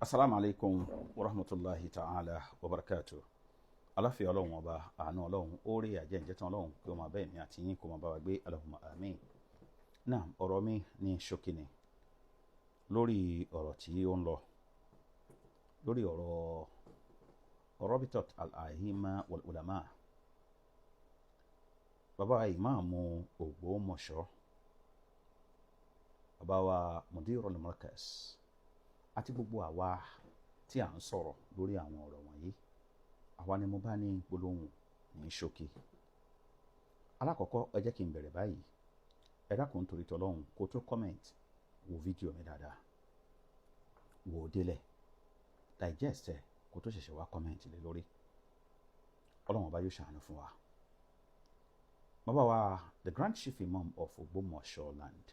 Assalamu alaikum wa rahmatullahi ta'ala wa barakatuh. Aláfíà Ọlọ́run ọba, àánú Ọlọ́run, oore àjẹǹjẹtàn Ọlọ́run kí ó máa bá èmi àti yín kó máa bá wa gbé, Allahumma àmín. Náà ọ̀rọ̀ mi ní ṣókí ni lórí ọ̀rọ̀ tí ó ń lọ lórí ọ̀rọ̀ Rabitat al-A'imma wal Ulama. Bàbá ìmáàmù Ògbómọ̀ṣọ́, bàbá wa Mudirul Markaz àti gbogbo àwa tí à ń sọ̀rọ̀ lórí àwọn ọ̀rọ̀ wọ̀nyí, àwa ni mo bá ní gbólóhùn ní ṣókí. Alákọ̀ọ́kọ́, ẹ jẹ́ kí n bẹ̀rẹ̀ báyìí. Ẹ dákun torí tọlọ́hun kó tó comment wo fídíò mi dáadáa, wò ó délẹ̀, digest ẹ̀ kó tó ṣẹ̀ṣẹ̀ wá comment lé lórí. Ọlọ́run ọba yóò ṣàánú fún wa. Bàbá wa, the Grand Chief Imam of Ògbómọ̀ṣọ́ land,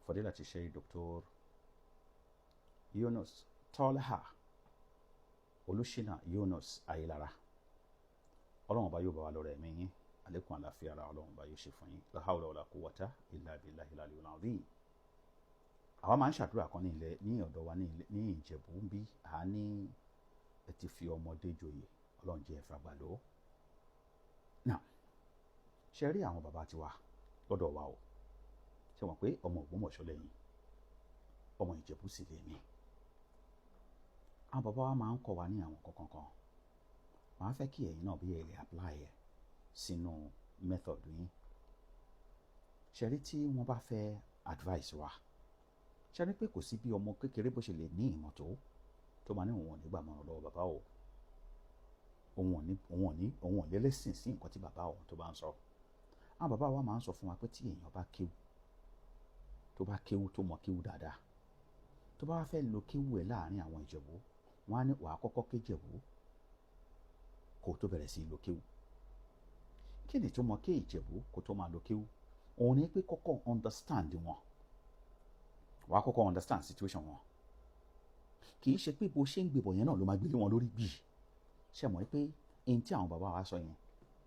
Fadilati Sheikh Dr. Yunus Tọ́láhà Olúṣínà Yunus Ayélára, Ọlọ́run ọba yóò bá wa lọ́rọ̀ ẹ̀mí yín, àlékún àlàáfíà ara Ọlọ́run ọba yóò ṣe fún yín, la hawla wala quwwata illa billahil aliyyil azim. Àwa máa ń ṣàdúrà kan ní ọ̀dọ̀ wa ní Ìjẹ̀bú ń bí, a ní ẹ ti fi ọmọdé joyè, Ọlọ́run jẹ́ ẹ̀fà gbà ló. Now, ṣe rí àwọn bàbá tiwa lọ́dọ̀ wa o, ṣe wọ́n pé ọmọ Ògbómọ̀ṣọ́ lẹ́yìn, ọmọ Ìjẹ̀bú sì lè mí. Àwọn bàbá wa máa ń kọ́ wa ní àwọn kankan, màá fẹ́ kí ẹ̀yin náà bí ẹ lè apply ẹ̀ sínú method yín. Ṣe rí tí wọ́n bá fẹ́ advice wa, ṣe rí pé kò sí bí ọmọ kékeré bó ṣe lè ní ìmọ̀ tó máa ní òun ò ní gbàmọ̀ràn lọ́wọ́ bàbá o, òun ò lè listen sí nǹkan tí bàbá òun tó bá ń sọ. Àwọn bàbá wa máa ń sọ fún wa pé tí èèyàn bá kéwú, tó bá kéwú tó mọ̀ kéwú dáadáa, tó bá wá fẹ́ lo kéwú ẹ̀ láàrin àwọn Ìjẹ̀bú, wọ́n á ní wàá kọ́kọ́ kéjẹ̀bú kó tó bẹ̀rẹ̀ sí lo kéwú. Kí ni tó mọ̀ ké Ìjẹ̀bú kó tó máa lo kéwú? Òun ni pé kọ́kọ́ understand wọn, wàá kọ́kọ́ understand situation wọn. Kì í ṣe pé bó ṣe ń gbébọ̀ yẹn náà ló máa gbélé wọn lórí bíi. Ṣé mọ̀ pé ẹni tí àwọn bàbá wa sọ yẹn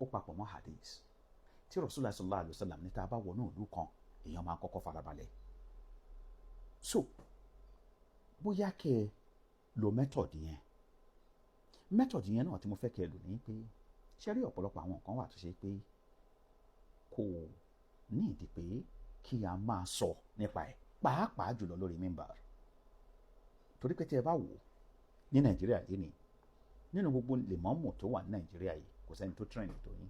ó papọ̀ mọ́ hadith tí Rasulullah sallallahu alaihi wasallam ní tá a bá wọnú ìlú kan, èèyàn máa kọ́kọ́ farabalẹ̀. So bóyá kẹ́ ẹ lo method yẹn náà tí mo fẹ́ kẹ́ ẹ lò ní pé ṣe rí ọ̀pọ̀lọpọ̀ àwọn nǹkan wà tó ṣe pé kò ní ìdí pé kí a máa sọ nípa ẹ̀, pàápàá jùlọ lórí mímbàr. Torí pé tí ẹ bá wò ní Nàìjíríà lénìí, nínú gbogbo lèmọ́mù tó wà ní Nàìjíríà yìí, kò sẹ́ni tó trend tó yín.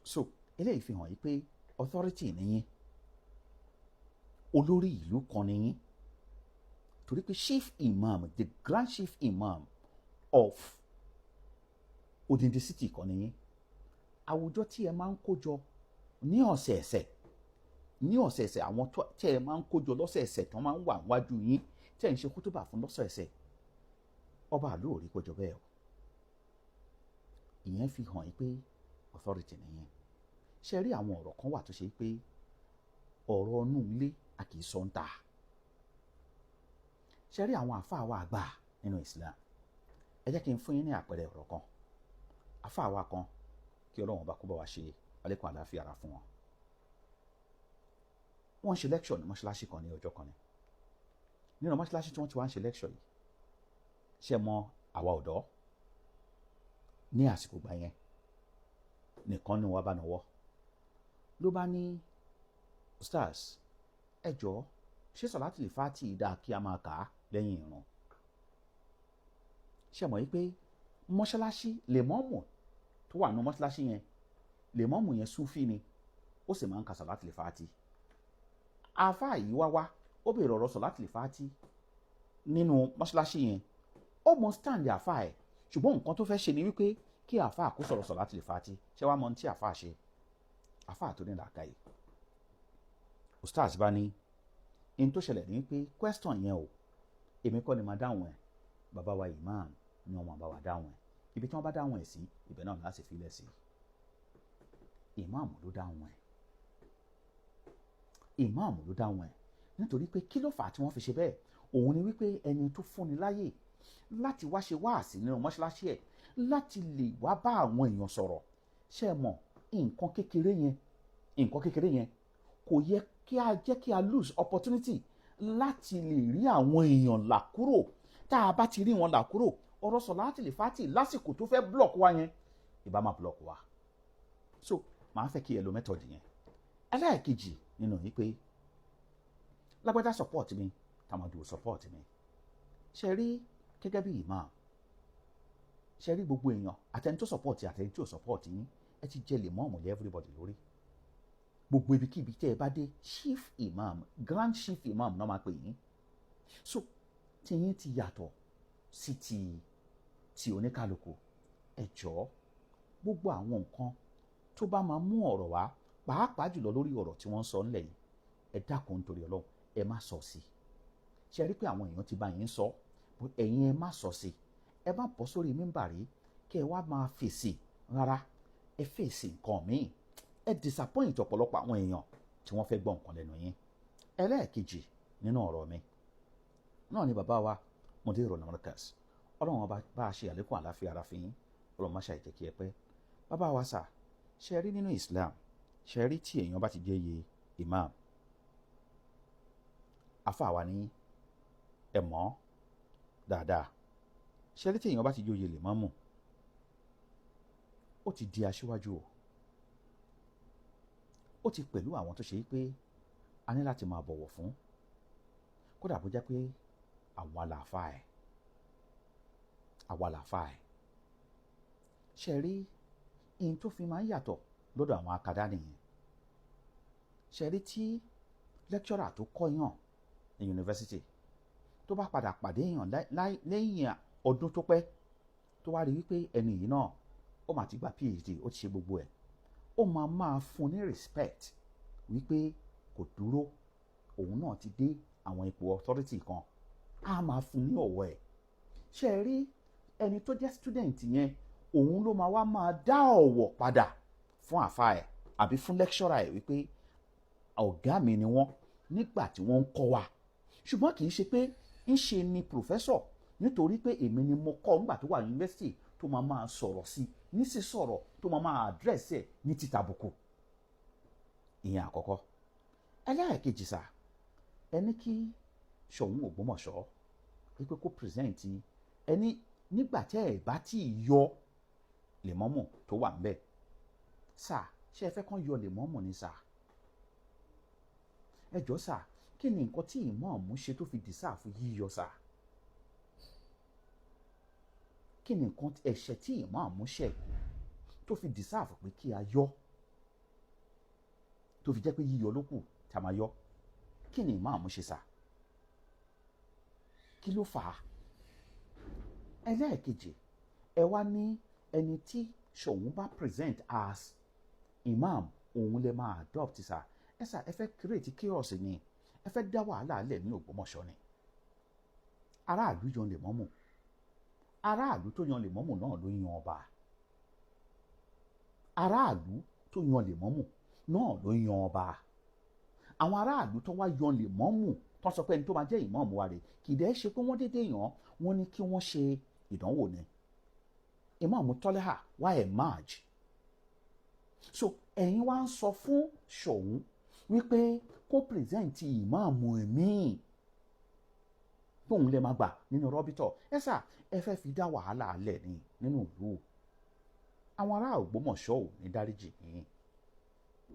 So eléyìí fi hàn yí pé authority ni yín, olórí ìlú kan ni yín. Torí pé chief imam, the grand chief imam of odindi city kan ni yín. Àwùjọ tí ẹ máa ń kójọ ní ọ̀sẹ̀ẹ̀sẹ̀ àwọn tí ẹ máa ń kójọ lọ́sẹ̀ẹ̀sẹ̀ tó máa ń wà wájú yín tí ẹ ń ṣe kútúbà fún lọ́sẹ̀ẹ̀sẹ̀, ọba àlú ò rí kójọ bẹ́ẹ̀ o. Ìyẹn fi hàn yí pé authority ni yín. Ṣe rí àwọn ọ̀rọ̀ kan wà tó ṣe pé ọ̀rọ̀ inú ilé a kì í sọ ń ta. Ṣe rí àwọn àfáà wa àgbà nínú Islam, ẹ jẹ́ kí n fún yín ní àpẹẹrẹ ọ̀rọ̀ kan. Àfáà wa kan, kí Ọlọ́run bá kó bá wa ṣe àlékún àlàáfíà ara fún wọn. Wọ́n ṣe lecture ní mọ́ṣáláṣí kan ní ọjọ́ kan ni. Nínú mọ́ṣáláṣí tí wọ́n ti wá ń ṣe lecture yìí, ṣe mọ àwa ọ̀dọ́ ní àsìkò gbà yẹn nìkan ní wọ́n bá náwọ́ ló bá ní, Ustaz, ẹ jọ̀ọ́ ṣé Salatul Fati dáa kí a máa kà á lẹ́yìn ìrun? Ṣé mọ̀ pé mọ́ṣáláṣí lèmọ́mù tó wà nínú mọ́ṣáláṣí yẹn, lèmọ́mù yẹn Súfì ni, ó sì máa ń ka Salatul Fati. Àfáà yìí wá ó bèèrè ọ̀rọ̀ Salatul Fati nínú mọ́ṣáláṣí yẹn, ó mọ stand àfáà ẹ̀, ṣùgbọ́n nǹkan tó fẹ́ ṣe ni wípé kí àfáà kó sọ̀rọ̀ Salatul Fati. Ṣé wàá mọ ohun tí àfáà ṣe? Àfáà tó ní làákàyè, Ustaz bá ní in tó ṣẹlẹ̀ ní pé question yẹn o, èmi kọ́ ni máa dáhùn ẹ̀, bàbá wa imam ni wọ́n máa bá wa dáhùn ẹ̀. Ibi tí wọ́n bá dáhùn ẹ̀ sí, ibẹ̀ náà láti fi lẹ̀ sí. Imam ló dáhùn ẹ̀, nítorí pé kí ló fà á tí wọ́n fi ṣe bẹ́ẹ̀? Òun ni wípé ẹni tó fúnni láyè láti wá ṣe wáàsí nínú mọ́ṣáláṣí ẹ̀, láti lè wá bá àwọn èèyàn sọ̀rọ̀. Ṣé ẹ mọ̀ nǹkan kékeré yẹn kò yẹ kí a jẹ́ kí a lose opportunity láti lè rí àwọn èèyàn là kúrò. Tá a bá ti rí wọn là kúrò, ọ̀rọ̀ Sọ̀láàtìl Fátì lásìkò tó fẹ́ block wa yẹn ìbá máa block wa. So màá fẹ́ kí ẹ lo method yẹn. Ẹlẹ́ẹ̀kejì nínú yìí pé lágbájá support mi, tàmọ̀dù support mi. Ṣe rí gẹ́gẹ́ bí imam, ṣe rí gbogbo èèyàn àtẹni tó support àtẹni tí ò support yín, ẹ ti jẹ lè mọ́ọ̀mù lé everybody lórí. Gbogbo ibikíbi tẹ́ ẹ bá dé, chief imam, grand chief imam náà máa pè yín. So tí yín ti yàtọ̀ sí ti oníkálukú. Ẹ jọ̀ọ́ gbogbo àwọn nǹkan tó bá máa mú ọ̀rọ̀ wá, pàápàá jùlọ lórí ọ̀rọ̀ tí wọ́n ń sọ ńlẹ̀ yìí, ẹ dákun nítorí Ọlọ́run ẹ má sọ sí. Ṣe rí pé àwọn èèyàn ti bá yín sọ, ẹ̀yin ẹ má sọ sí. Ẹ má bọ́ sórí mímbàrí kí ẹ wá máa fèsì. Rárá, ẹ fèsì nǹkan míì. Ẹ disappoint ọ̀pọ̀lọpọ̀ àwọn èèyàn tí wọ́n fẹ́ gbọ́ nǹkan lẹ́nu yín. Ẹlẹ́ẹ̀kejì nínú ọ̀rọ̀ mi náà ni bàbá wa Mudirul Markaz. Ọlọ́run bá a ṣe àlékún àláfíà ara fi yín. Ọlọ́run má ṣàìjẹ́ kí ẹ pẹ́. Bàbá wa sà, ṣe rí nínú Islam, ṣe rí tí èèyàn bá ti jẹ́ iye imam, àfáà wa ní ẹ mọ̀ dáadáa. Ṣe rí tí èèyàn bá ti jẹ́ oyè lèmọ́mù, ó ti di aṣíwájú o. Ó ti pẹ̀lú àwọn tó ṣe pé a ní láti máa bọ̀wọ̀ fún. Kódà bó jẹ́ pé àwa làáfáà ẹ̀. Ṣe rí in tó fi máa ń yàtọ̀ lọ́dọ̀ àwọn akadá nìyẹn. Ṣe rí tí lecturer tó kọ́yàn ní yunifásitì tó bá padà pàdé èèyàn lẹ́yìn ọdún tó pẹ́ tó wá rí wípé ẹni yìí náà ó máa ti gba PhD, ó ti ṣe gbogbo ẹ̀, ó máa fún ní respect wípé kò dúró, òun náà ti dé àwọn ipò authority kan, á máa fún ní ọ̀wọ̀ ẹ̀. Ṣe rí ẹni tó jẹ́ student yẹn, òun ló máa dá ọ̀wọ̀ padà fún àfáà ẹ̀ àbí fún lecturer ẹ̀ wípé ọ̀gá mi ni wọ́n nígbà tí wọ́n ń kọ́ wa. Ṣùgbọ́n kì í ṣe pé ń ṣe ni professor nítorí pé èmi ni mo kọ́ nígbà tó wà ní university tó máa sọ̀rọ̀ sí ní sísọ̀rọ̀ tó máa address ẹ̀ ní títàbùkù. Ìyẹn àkọ́kọ́. Ẹlẹ́ẹ̀kejì sà, ẹni kí Ṣọ̀ún Ògbómọ̀ṣọ́ wípé kó present ẹni nígbà tẹ́ ẹ̀ bá tí ì yọ lèmọ́mù tó wà ńbẹ̀. Sà, ṣé ẹ fẹ́ kán yọ lèmọ́mù ni sà? Ẹ jọ̀ọ́ sà, kí ni nǹkan tí ìmáàmù ṣe tó fi deserve yíyọ sà? Kí ni nǹkan ẹ̀ṣẹ̀ tí ìmáàmù ṣẹ̀ tó fi deserve pé kí a yọ? Tó fi jẹ́ pé yíyọ ló kù tá a máa yọ. Kí ni ìmáàmù ṣe sà? Kí ló fà á? Ẹlẹ́ẹ̀kejì, ẹ wá ní ẹni tí Ṣọ̀ún bá present as imam, òun lè máa adopt sà. Ẹ sà, ẹ fẹ́ create chaos ni, ẹ fẹ́ dá wàhálà lẹ̀ ní Ògbómọ̀ṣọ́ ni. Aráàlú yan lèmọ́mù, aráàlú tó yan lèmọ́mù náà ló yan ọba. Aráàlú tó yan lèmọ́mù náà ló yan ọba. Àwọn aráàlú tó wá yan lèmọ́mù tó sọ pé ẹni tó máa jẹ́ ìmáàmù wa rẹ̀, kì í dẹ́ ṣe pé wọ́n dédé yàn, wọ́n ní kí wọ́n ṣe ìdánwò ni. Ìmáàmù Tọ́lẹ́hà wá emerge. So ẹ̀yin wá ń sọ fún Ṣọ̀ún wípé kó present ìmáàmù míì tóun lè máa gbà nínú rọ́bítọ̀. Ẹ sà, ẹ fẹ́ fi dá wàhálà alẹ̀ ni nínú ìlú. Àwọn ará Ògbómọ̀ṣọ́ ò ní dáríjì yín.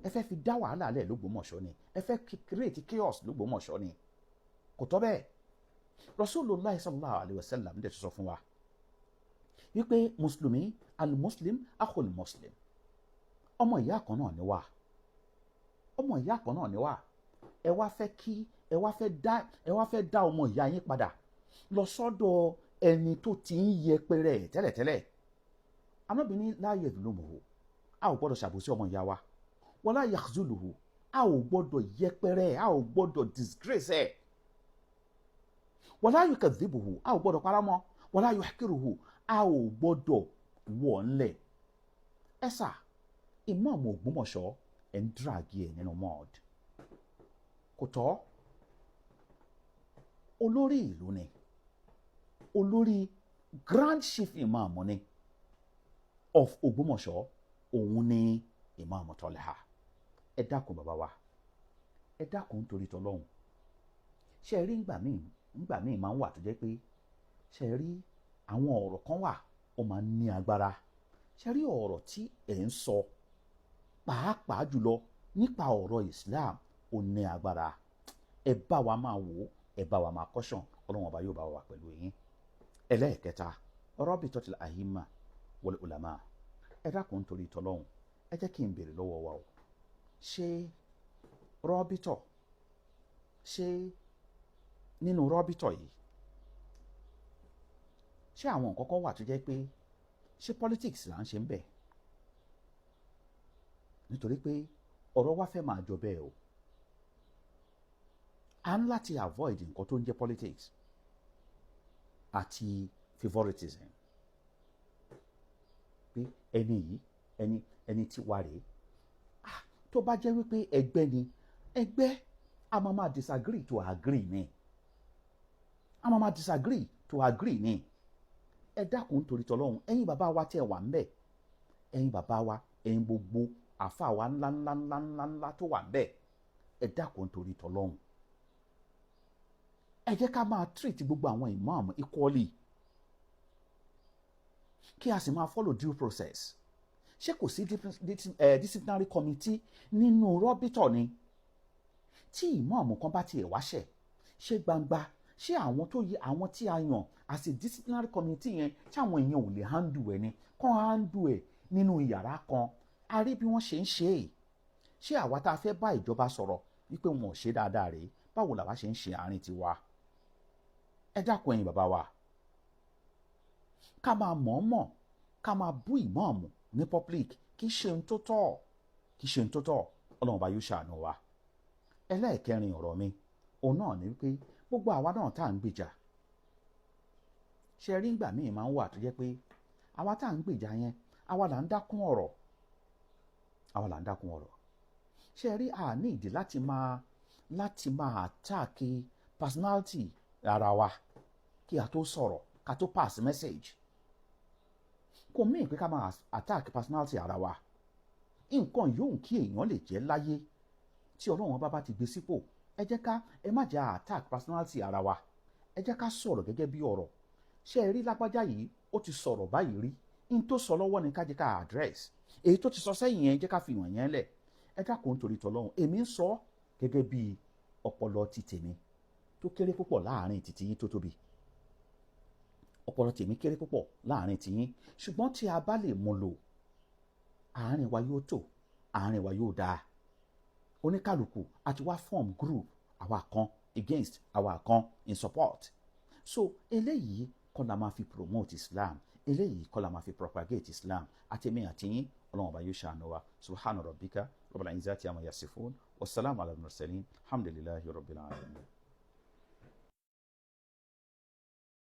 Ẹ fẹ́ fi dá wàhálà alẹ̀ lÓgbómọ̀ṣọ́ ni, ẹ fẹ́ create chaos lÓgbómọ̀ṣọ́ ni. Kò tọ́ bẹ́ẹ̀. Rasulullah sallallahu alayhi wa sallam dẹ̀ sọ fún wa wípé mùsùlùmí al-muslim akhul muslim, ọmọ ìyá kan náà ni wá. Ọmọ ìyá kan náà ni wá. Ẹ wá fẹ́ dá ọmọ ìyá yín padà lọ sọ́dọ̀ ẹni tó ti ń yẹpẹrẹ tẹ́lẹ̀tẹ́lẹ̀. Ànábì ní la yadhlimuhu, a ò gbọ́dọ̀ ṣàbòsí ọmọ ìyá wa. Wala yakhzuluhu, a ò gbọ́dọ̀ yẹpẹrẹ, a ò gbọ́dọ̀ disgrace ẹ̀. Wala yukadhibuhu, a ò gbọ́dọ̀ paramọ́. Wala yuhqiruhu, a ò gbọ́dọ̀ wọ̀ ńlẹ̀. Ẹ sà, ìmáàmù Ògbómọ̀ṣọ́ ẹ̀ ń dragi ẹ̀ nínú mud. Kò tọ́. Olórí ìlú ni, olórí grand chief imam ni of Ògbómọ̀ṣọ́, òun ni ìmáàmù Tọ́lẹ́hà. Ẹ dákun bàbá wa, ẹ dákun nítorí tọlọ́hun. ṣe rí ńgbà míì máa ń wà tó jẹ́ pé ṣe rí àwọn ọ̀rọ̀ kan wà ó máa ń ní agbára. Ṣe rí ọ̀rọ̀ tí ẹ̀ ń sọ pàápàá jùlọ nípa ọ̀rọ̀ Islam ó ní agbára. Ẹ bá wa máa wò ó, ẹ bá wa máa caution, Ọlọ́run ọba yóò bá wa pẹ̀lú yín. Ẹlẹ́ẹ̀kẹta, Rabitatul A'imma wal Ulama. Ẹ dákun torí tọlọ́hun, ẹ jẹ́ kí n béèrè lọ́wọ́ wa o. Ṣé rọ́bítọ̀, ṣé nínú rọ́bítọ̀ yìí, ṣé àwọn nǹkan kan wà tó jẹ́ pé ṣé politics là ń ṣe ń bẹ̀? Nítorí pé ọ̀rọ̀ wa fẹ́ máa jọ bẹ́ẹ̀ o. A ń láti avoid nǹkan tó ń jẹ́ politics àti favoritism. Pé ẹni yìí, ẹni tí wà rèé. Tó bá jẹ́ wípé ẹgbẹ́ ni, ẹgbẹ́ a máa disagree to agree ni. A máa disagree to agree ni. Ẹ dákun torí tọlọ́hun, ẹ̀yin bàbá wa tẹ́ wà ń bẹ̀, ẹ̀yin bàbá wa, ẹ̀yin gbogbo àfáà wa ńlá tó wà ń bẹ̀, ẹ dákun torí tọlọ́hun. Ẹ jẹ́ ká máa treat gbogbo àwọn imam equally, kí a sì máa follow due process. Ṣé kò sí disciplinary committee nínú rọ́bítọ̀ ni? Tí imam kan bá tiẹ̀ wáṣẹ̀, ṣé gbangba, ṣé àwọn tí a yàn as a disciplinary committee yẹn, tí àwọn èèyàn ò lè handle ẹ̀ ni, kàn handle ẹ̀ nínú yàrá kan? A rí bí wọ́n ṣe ń ṣe é. Ṣé àwa tá a fẹ́ bá ìjọba sọ̀rọ̀ wípé wọn ò ṣe dáadáa rèé, báwo làwa ṣe ń ṣe àárín tiwa? Ẹ dákun ẹ̀yin bàbá wa, ká máa mọ̀ọ́mọ̀ ká máa bú ìmáàmù ní public kì í ṣe ohun tó tọ́, kì í ṣe ohun tó tọ́. Ọlọ́run bá yóò ṣàánú wa. Ẹlẹ́ẹ̀kẹrin ọ̀rọ̀ mi òun náà ni wípé gbogbo àwa náà tá à ń gbèjà, ṣe rí ìgbà míì máa ń wà tó jẹ́ pé àwa tá à ń gbèjà yẹn, àwa là ń dákún ọ̀rọ̀, àwa là ń dákún ọ̀rọ̀. Ṣe rí a ní ìdí láti máa attack personality ara wa kí a tó sọ̀rọ̀, ká tó pass message. Kò mean pé ká máa attack personality ara wa. Nǹkan yóò kí èèyàn lè jẹ́ láyé tí Ọlọ́run bá ti gbé sípò, ẹ má jẹ́ attack personality ara wa. Ẹ jẹ́ ká sọ̀rọ̀ gẹ́gẹ́ bí ọ̀rọ̀. Ṣé ẹ rí lágbájá yìí, ó ti sọ̀rọ̀ báyìí rí, in tó sọ lọ́wọ́ ni ká jẹ́ ká address. Èyí tó ti sọ sẹ́yìn yẹn jẹ́ ká fi wọ̀n yẹn lẹ̀. Ẹ dákun nítorí tọlọ́hun, èmi ń sọ gẹ́gẹ́ bí ọpọlọ ti tèmi tó kéré púpọ̀ láàrin títí yín tó tóbi. Ọpọlọ tèmi kéré púpọ̀ láàrin tiyín, ṣùgbọ́n tí a bá lè mú lò, àárín wa yóò tò, àárín wa yóò dáa. Oníkálùkù àti wá form group, àwa kan against, àwa kan in support. So eléyìí kọ́ la máa fi promote Islam, eléyìí kọ́ la máa fi propagate Islam. Àtẹ̀mí àtìyín, Ọlọ́run ọba yóò ṣàánú wa. Subhana rabbika rabbil izzati amma yasifun, wassalamu ala al-mursalin, alhamdulillahi rabbil alamin.